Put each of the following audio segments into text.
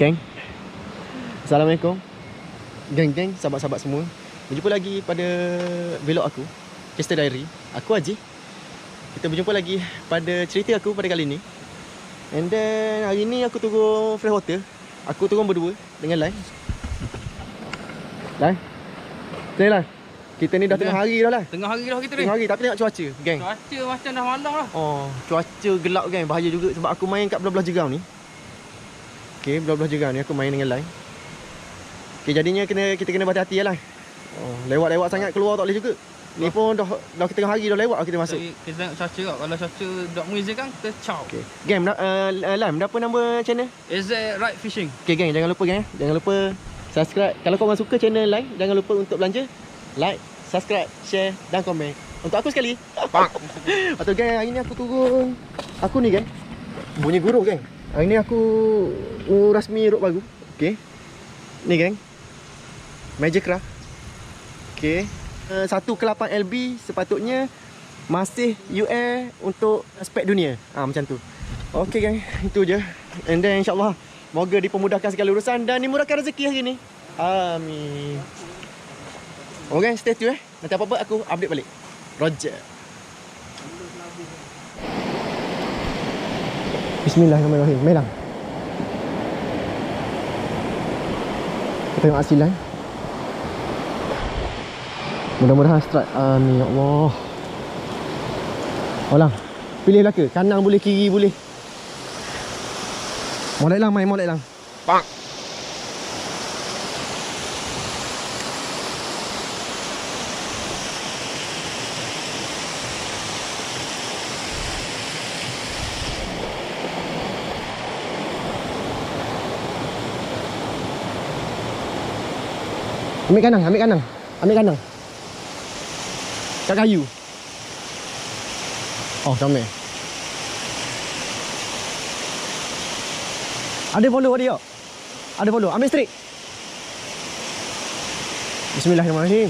Geng, Assalamualaikum. Geng, sahabat-sahabat semua, berjumpa lagi pada vlog aku, Chester Diary. Aku Haji. Kita berjumpa lagi pada cerita aku pada kali ni. And then hari ni aku turun freshwater. Aku turun berdua dengan Lai. Lai, Lai, kita ni dah tengah hari dah lah. Tengah hari dah kita ni. Tengah hari, tapi tengok cuaca, geng. Cuaca macam dah malam lah. Oh, cuaca gelap, geng. Bahaya juga sebab aku main kat belah-belah Jerau ni. Okay, belah-belah Jerau ni aku main dengan Lai. Okay, jadinya kita kena berhati-hati lah. Oh, lewat-lewat sangat keluar tak boleh juga. Ni pun dah tengah hari dah lewat kita masuk. Kita tengok cuaca tak. Kalau cuaca tak mengizinkan, kita caw. Okay. Geng, Lam, apa nama channel? AZ Ride Fishing. Okay, geng, jangan lupa geng. Jangan lupa subscribe. Kalau korang suka channel Lai, jangan lupa untuk belanja. Like, subscribe, share dan komen. Untuk aku sekali. Atau geng, hari ni aku turun. Aku ni geng, bunyi gurau geng. Hari ni aku rasmi rod baru. Okay. Ni geng, Magic Craft. Okay. 1 ke 8 LB sepatutnya masih UL untuk spek dunia. Macam tu. Okay geng, itu je. And then insyaAllah moga dipermudahkan segala urusan dan dimurahkan rezeki hari ni. Amin. Okay, stay tune Nanti apa-apa aku update balik. Roger. Bismillahirrahmanirrahim. Melang. Kita tengok hasilan. Mudah-mudahan strike. Amin ya Allah. Olah, pilih lah ke? Kanan boleh, kiri boleh. Molek lang, molek lang. Pak. Ambil kanan, ambil kanan. Ambil kanan. Kat kayu. Oh, comel. Ada follow dia. Ada follow. Ambil straight. Bismillahirrahmanirrahim.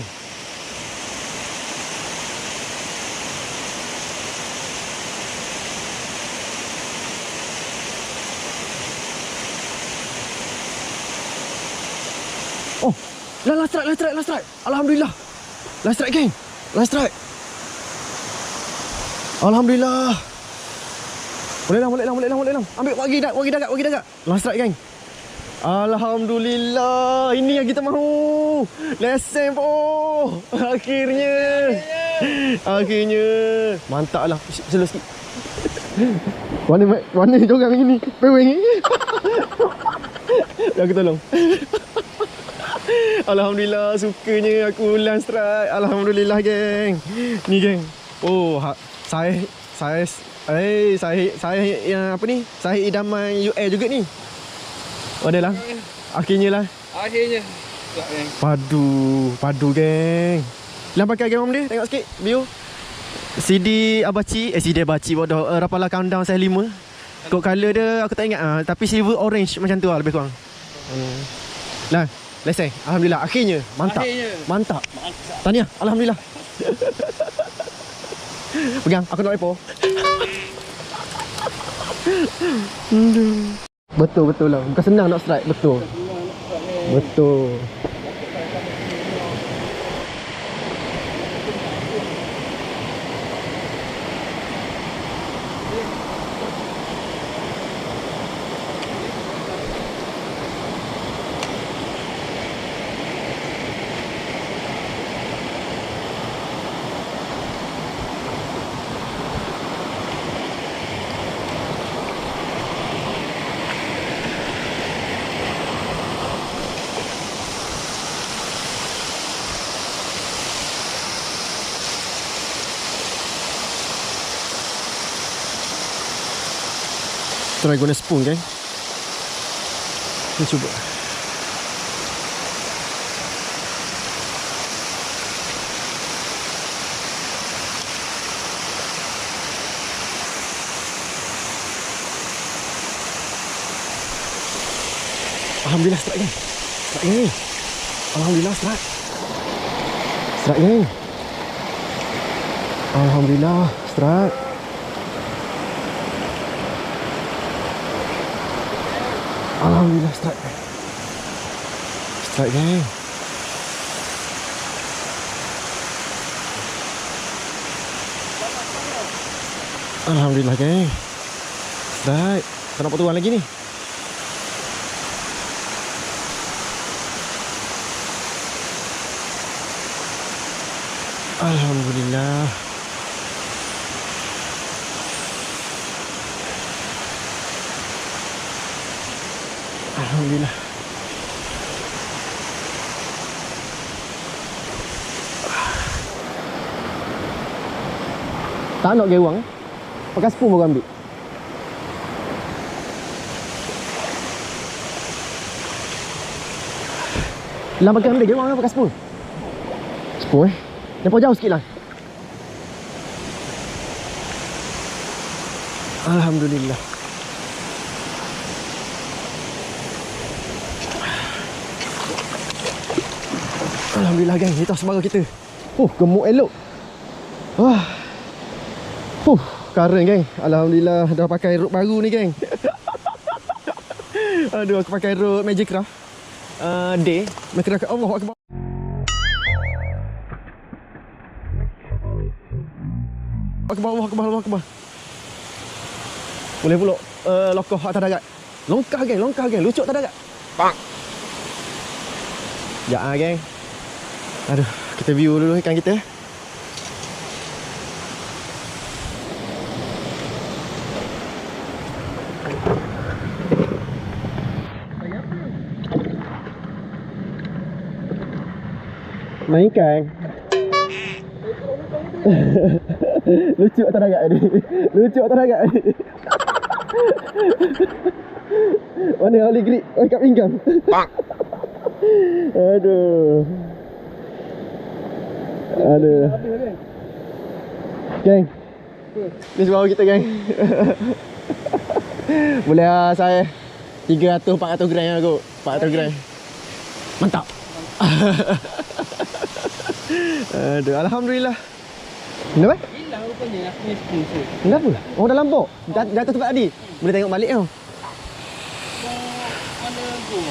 Oh, last strike. Alhamdulillah. Last strike, geng. Last strike. Alhamdulillah. Boleh lang. Ambil wagi dah. Last strike, geng. Alhamdulillah. Ini yang kita mahu. Lesen po. Akhirnya. Mantap lah. Slow sikit. Mana jorang ini? Peweng ni. Dah aku tolong. Alhamdulillah, sukanya aku ulang strike. Alhamdulillah, geng. Ni, geng. Oh, saya yang apa ni? Saya idaman UL juga ni. Oh, dah lah. Akhirnya. Padu, geng. Lam pakai game dia. Tengok sikit view. CD Abachi bodoh. Rapala Countdown saya 5. Kod color dia aku tak ingat tapi silver orange macam tu lah lebih kurang. Lah. Lesen. Alhamdulillah. Akhirnya. Mantap. Tahniah. Alhamdulillah. Pegang. Aku nak repo. Betul lah. Bukan senang nak strike. Betul. Try guna spoon, geng. Kita cuba. Alhamdulillah strike, geng. Alhamdulillah strike. Geng. Alhamdulillah strike. Alhamdulillah strike. Strike geng. Alhamdulillah geng. Strike. Tak nak potong lagi ni. Alhamdulillah. Alhamdulillah. Tak nak gewang. Pakai spoon baru ambil. Lah pakai ambil gewang pakai spoon. Spoon Nampak jauh sikit lah. Alhamdulillah. Alhamdulillah geng, kita sembarang kita. Gemuk elok. Wah. Karen geng. Alhamdulillah dah pakai rod baru ni geng. Aduh, aku pakai rod Magic Craft. Day. Magic Craft. Allahu Akbar. Akbar. Boleh pulak lokoh atas darat. Longkah geng, lucuk atas darat. Bang. Ya geng. Aduh, kita view dulu ikan kita. Main ikan. Lucu atas darat ni. Mana Oli grip? Kat pinggang. Bang. Aduh. Geng. Ni sebab kita geng. Boleh lah saya 300-400 gram lah kot. 400 gram. Mantap. Aduh, alhamdulillah. Kenapa? Hilang rupanya aku punya spoon tu. Kenapa? Oh, dah lampau. Jatuh tempat tadi. Boleh tengok balik tau. Mana tu?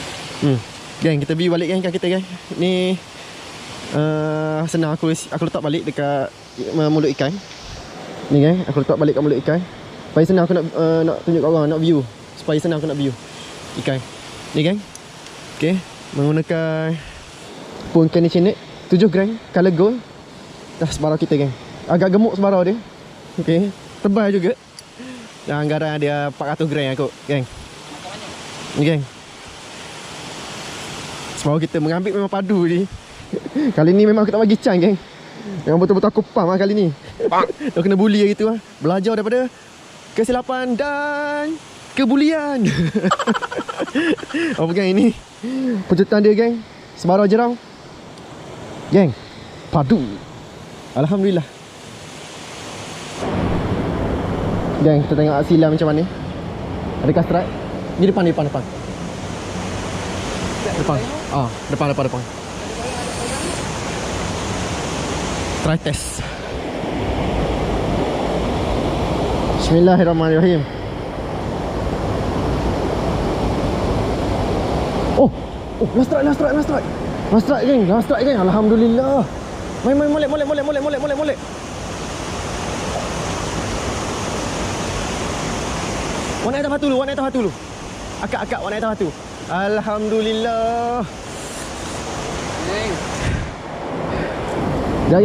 Geng, kita pergi balik geng kan kita geng. Ni senang aku letak balik dekat mulut ikan. Ni geng, aku letak balik kat mulut ikan. Supaya senang aku nak tunjuk kat orang, nak view. Supaya senang aku nak view ikan. Ni geng. Okey, menggunakan spoon conditioner 7 gram color gold. Dah sebarau kita geng. Agak gemuk sebarau dia. Okey, tebal juga. Dan anggaran dia 400 gram kot geng. Ni geng. Sebarau kita mengambil memang padu ni. Kali ni memang aku tak bagi can geng. Memang betul-betul aku pam lah kali ni. Dah kena bully lah gitu lah. Belajar daripada kesilapan dan kebulian. Apa geng ini? Pejutan dia geng. Sebarau jerang. Geng, padu. Alhamdulillah. Geng, kita tengok silam macam mana. Adakah strike? Ni depan. Depan. Depan. Try test. Bismillahirrahmanirrahim. Last strike geng. Alhamdulillah. Main molek. Warna atas batu dulu. Akak warna atas batu. Alhamdulillah. Jap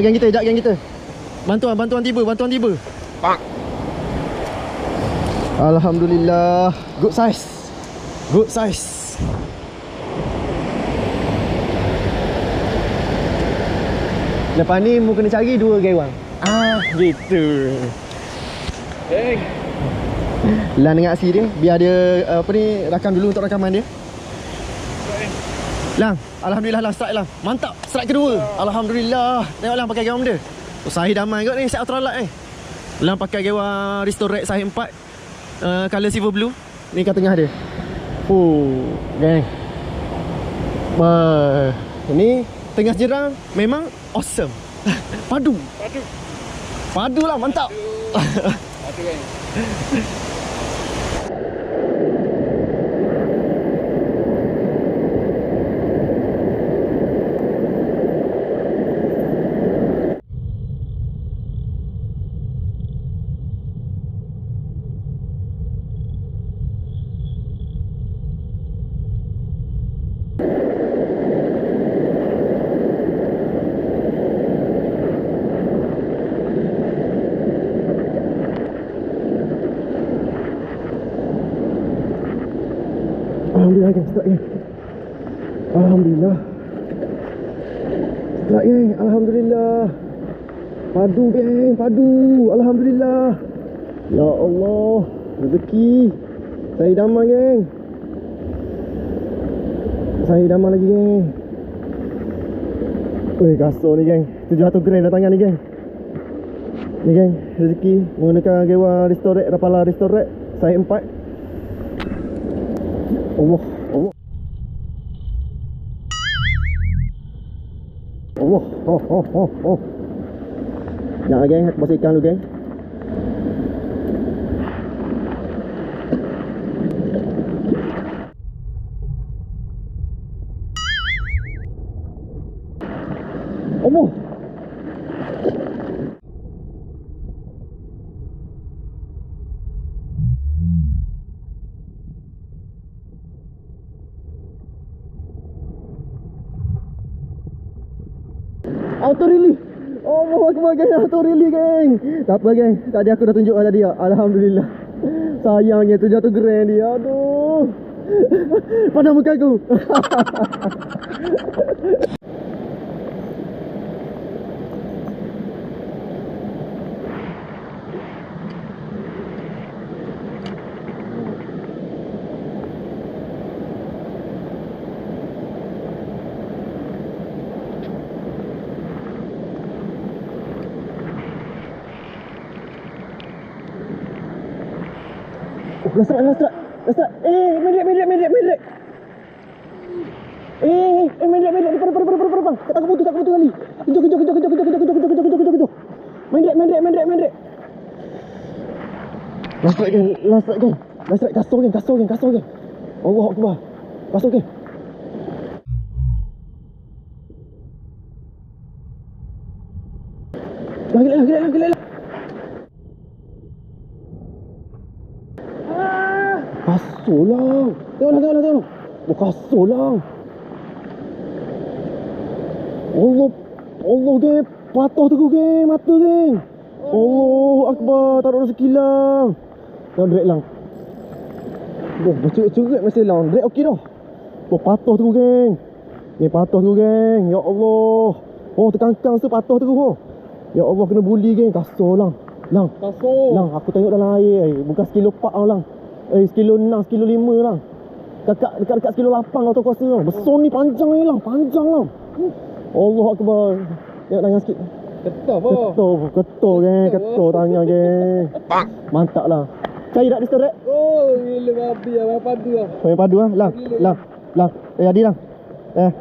geng kita. Bantuan tiba. Bang. Alhamdulillah. Good size. Lepas ni mu kena cari 2 gewang. Gitu. Lan dengan aksi dia. Biar dia rakam dulu untuk rakaman dia. Lang, alhamdulillah lang strike lang. Mantap, strike kedua. Alhamdulillah. Tengok lang pakai gewang dia. Sahih damai kot ni, set ultralight ni. Lang pakai gewang Restore Red sahih 4. Color silver blue. Ni kat tengah dia. Geng. Ini tengah jerang memang awesome. Padu lah, mantap. Padu geng. Alhamdulillah geng, strike geng. Alhamdulillah. Strike geng, alhamdulillah. Padu geng, padu. Alhamdulillah. Ya Allah, rezeki. Saya idaman geng. Saya idaman lagi geng. Weh, kasut ni geng. 700 gram dah tangan ni geng. Ni geng, rezeki menggunakan Gewa Restorate, Rapala Restorate. Saya 4. Allah, Allah. Allah, oh. Jangan geng, aku masih ikan dulu geng. Allah. Auto release. Allah Akbar geng, auto release geng. Tak apa geng, tadi aku dah tunjuk tadi. Alhamdulillah. Sayangnya 700 gram dia. Aduh. Pada muka aku. Last strike. Medek. Medek. Depan. Tak keputu kali. Kejap. Medek. Last strike geng. Last strike, kasut geng. Allah Akbar. Kasut geng. Gila. Kasut lah. Tengok. Oh, kasut lah. Allah geng. Patah tu geng. Mata geng. Allah Akbar. Taruh rezeki lang. Tengok drag lang. Bercurit masih lang. Drag okey dah. Oh, patah tu geng. Ni patah tu geng. Ya Allah. Oh, terkangkang tu patah tu. Ya Allah, kena bully geng. Kasut lang. Kasut. Lang, aku tengok dalam air. Bukan sekilo 4 lah lang. Sekilo 6, sekilo 5 lang. Dekat sekilo 8 lah tu aku rasa lang. Besar ni panjang ni lang. Allah Akbar. Tengok tangan sikit. Ketul geng. Ketul tangan geng. Mantap lah. Cari tak distorek? Oh, gila babi lah. Padu lah. Yang padu lah. Lang. Adi lang.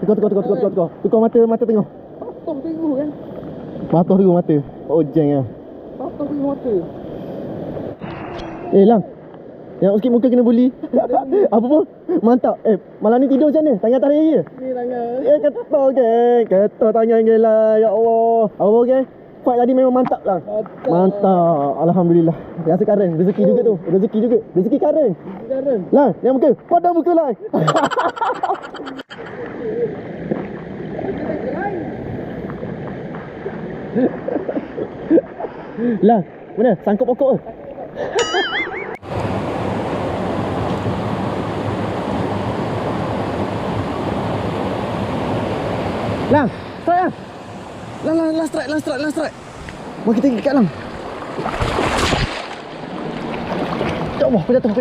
Tukar. Tukar mata tengok. Patah tengok kan. Patah tengok mata. Oh, jeng lah. Patah tengok mata. Lang. Yang sikit muka kena bully. Apa pun? Mantap. Malam ni tidur macam mana? Tangan atas raya je? Ni tangan. Ketul geng. Ketul tangan geng lah. Ya Allah. Apa geng? Fight tadi memang mantap lah. Mantap. Alhamdulillah. Rasa karen. Rezeki juga tu. Rezeki karen. Lah, yang muka. Pada muka lah. Lah, mana? Sangkut pokok ke? Lang, strike lah. Last strike. Mari kita ikat lang. Ya Allah, aku jatuh.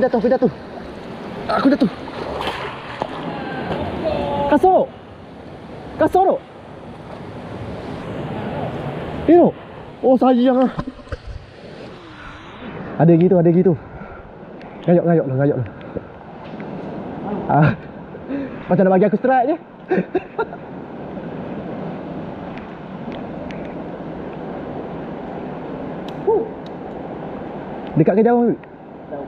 Aku jatuh. Kasut tu. Tengok. Oh, sayang lah. Ada gitu. Gayok lah. Macam nak bagi aku strike je. Dekat ke jauh? Jauh.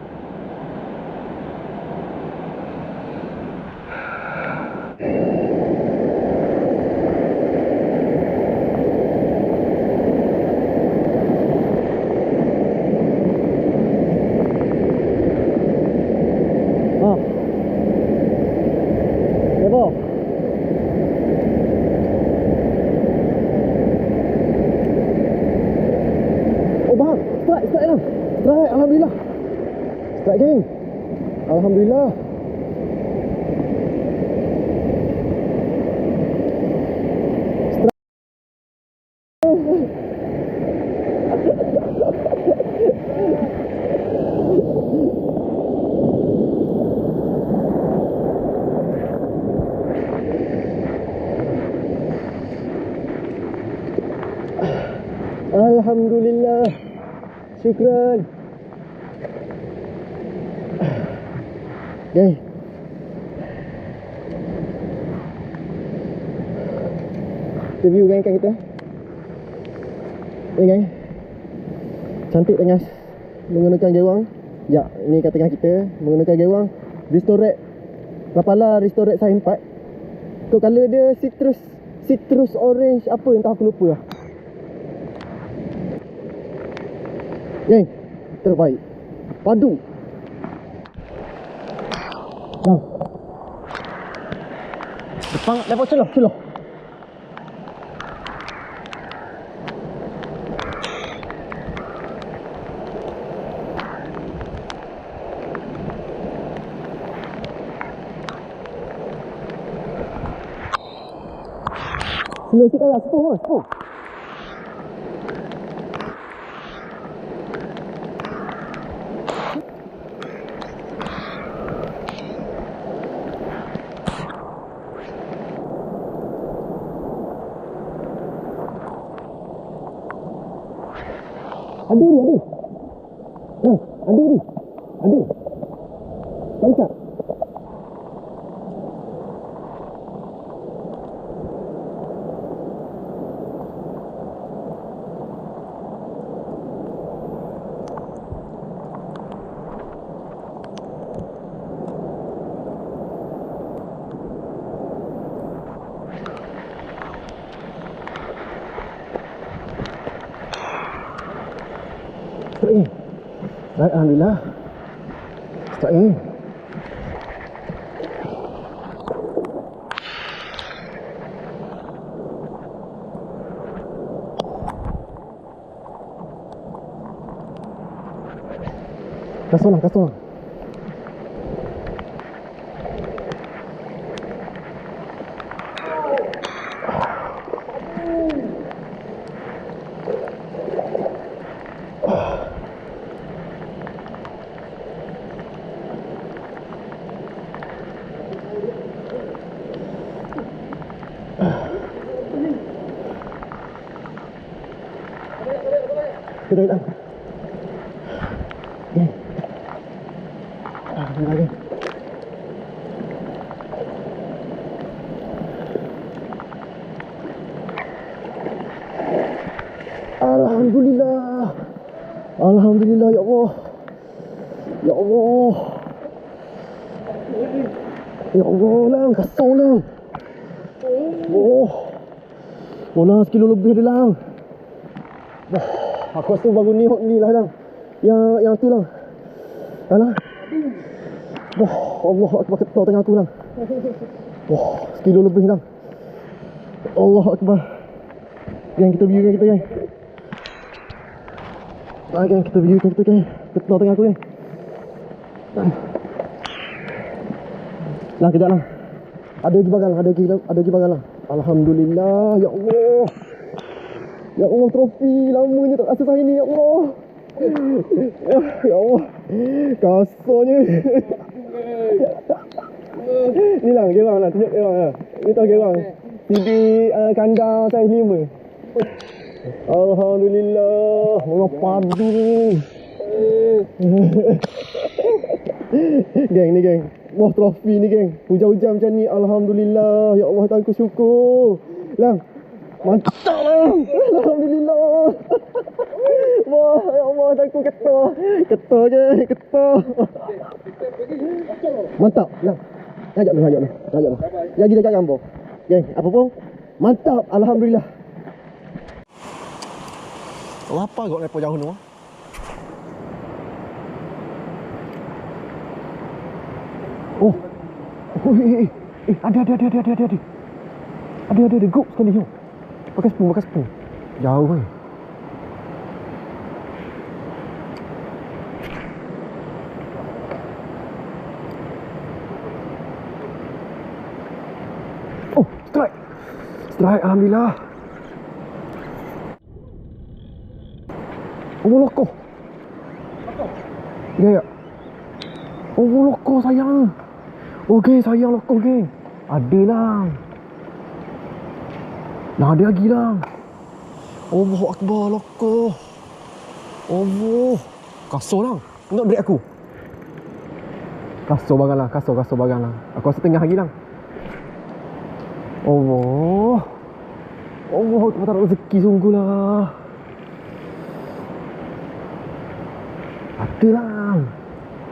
Lepas. Oh, bang. Strike lah. Strike, alhamdulillah. Strike geng. Alhamdulillah. Alhamdulillah. Syukran. Okay. Kita view kan ikan kita. Ni kan. Cantik tengah menggunakan gewang. Ya, ni kat tengah kita menggunakan gewang Restored Rapala Restored size 4. Tu color dia citrus orange apa entah aku lupa lah. Geng, terbaik. Padu. Bang. Depan lepas celah. Slow sikit lah, slow. Ada. Nah, ada. Tangkap. Baik, alhamdulillah. Start ni. Kasut. Kita dah. Okay. Alhamdulillah. Alhamdulillah ya Allah. Ya Allah. Ya Allah lang, kasong lang. Oh lah, sekilo lebih dia lang. Aku rasa baru ni lah lang. Yang tu lang. Alah. Allah Akbar, ketar tengah aku lang. Sekilo lebih lang. Allah Akbar. Gang kita view kita gang. Gang kita view kita gang. Ketar tengah aku gang. Lah kejap lah. Ada lagi bagal lah. Alhamdulillah, ya Allah. Ya Allah, trofi lamanya tak rasa hari ni, ya Allah. Ya Allah. Kasarnya. Ni lah gerang lah, tunjuk gerang lah. Ni tahu gerang. CD kandang saiz 5. Alhamdulillah. Orang padu ni. Geng ni geng. Wah, trofi ni geng. Hujan-hujan macam ni, alhamdulillah. Ya Allah, aku syukur. Lang. Mantap lang. Alhamdulillah. Wah, ya Allah, aku ketar. Ketar je, ketar. Mantap, lang. Ajak lu. Lagi dekat gambar. Geng, apa pun? Mantap, alhamdulillah. Apa kau lepas jauh ni? Ada group sekali tu. Pakai spoon. Jauh weh. Oh, strike alhamdulillah. Oh, loko. Ya. Oh, loko sayang. Okey, sayang loko geng. Ada lah. Nah, ada lagi lah. Allahu Akbar, loko. Allah. Kasar lah. Tengok break aku. Kasar barang lah. Kasar barang lah. Aku rasa tengah lagi lah. Allah. Allah, tu tak rezeki sungguh lah. Ada lah.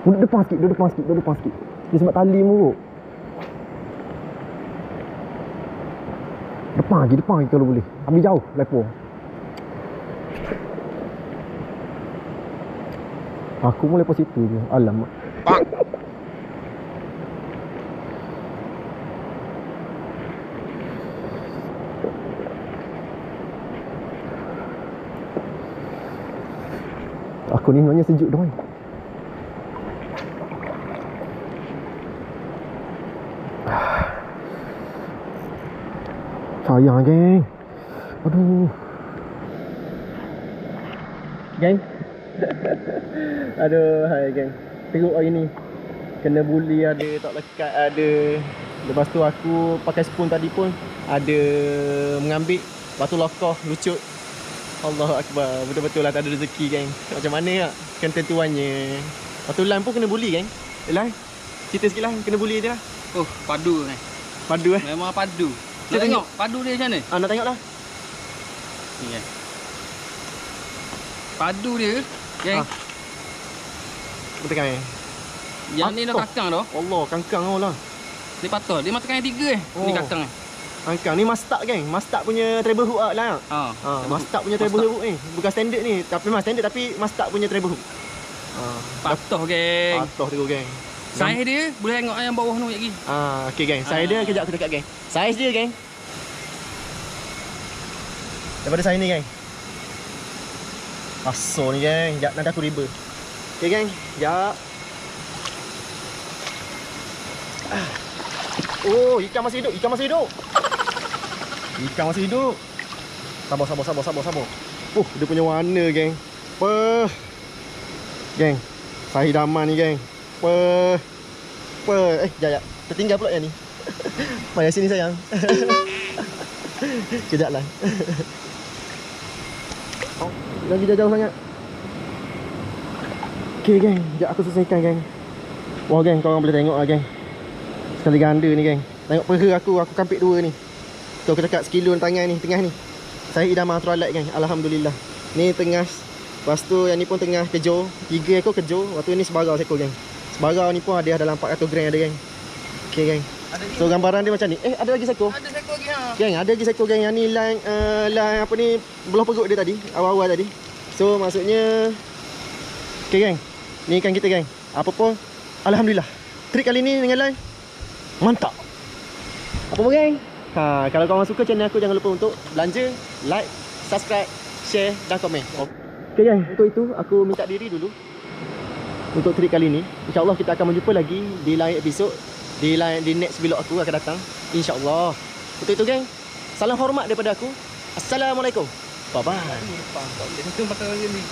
Duduk depan sikit. Dia sebab tali muruk. Depan lagi kalau boleh. Ambil jauh, lepo. Aku mau lepo situ je. Alamak. Aku ni sebenarnya sejuk dah. Sayang geng. Aduh. Geng. Aduh, hai geng. Teruk hari ni. Kena bully ada, tak lekat ada. Lepas tu aku pakai spoon tadi pun ada mengambil. Lepas tu lokoh, lucut. Allahu Akbar. Betul-betul lah tak ada rezeki geng. Macam mana tak? Ketentuannya. Lepas tu Lan pun kena bully geng. Lan, cerita sikit lah. Kena bully dia lah. Oh, padu ni. Padu Memang padu. Nak Kita tengok padu dia macam mana? nak tengok lah. Ni kan. Padu dia, geng. Betul kan? Yang ni dah kakang dah. Allah, kangkang kau lah. Dia patah. Dia makan yang 3 Ni Oh. kakang ni. Kangkang ni mustard geng. Mustard punya treble hook lah. Mustard punya treble hook ni. Bukan standard ni. Tapi memang standard tapi mustard punya treble hook. Patah geng. Patuh tu geng. Saiz dia boleh tengok yang bawah tu lagi. Okey geng. Saiz dia kejap aku dekat geng. Saiz dia geng. Daripada saiz ni geng. Asal ni geng. Sekejap nanti aku riba. Okey geng. Sekejap. Oh, ikan masih hidup. Ikan masih hidup. Sabar. Dia punya warna geng. Geng. Saiz daman ni geng. Sekejap. Tertinggal pula yang ni. Mari sini sayang. Kejap lah. Lagi dah jauh sangat. Okay geng. Sekejap aku selesaikan geng. Wah geng, korang boleh tengok lah geng. Sekali ganda ni geng. Tengok peha aku kampik 2 ni. Tu aku cakap sekilo tangan ni, tengah ni. Saya idaman ultralight geng. Alhamdulillah. Ni tengah. Lepas tu yang ni pun tengah kejor. 3 ekor kejor. Lepas tu ni sebarau sekor geng. Sebarau ni pun ada dalam 400 gram ada geng. Okay geng. So gambaran dia macam ni. Ada lagi sekor. Ada sekor lagi ha. Geng, ada lagi sekor geng. Yang ni line apa ni, belah perut dia tadi. Awal-awal tadi. So maksudnya okay geng. Ni ikan kita geng. Apa pun alhamdulillah. Trik kali ni dengan line mantap. Apa pun geng. Kalau korang suka channel aku, jangan lupa untuk belanja, like, subscribe, share dan komen. Okay geng, untuk itu aku minta diri dulu untuk trik kali ni. InsyaAllah kita akan berjumpa lagi di lain episod, di next vlog aku akan datang, InsyaAllah. Untuk itu geng, salam hormat daripada aku. Assalamualaikum. Bye bye. Dia pakai lagi ni.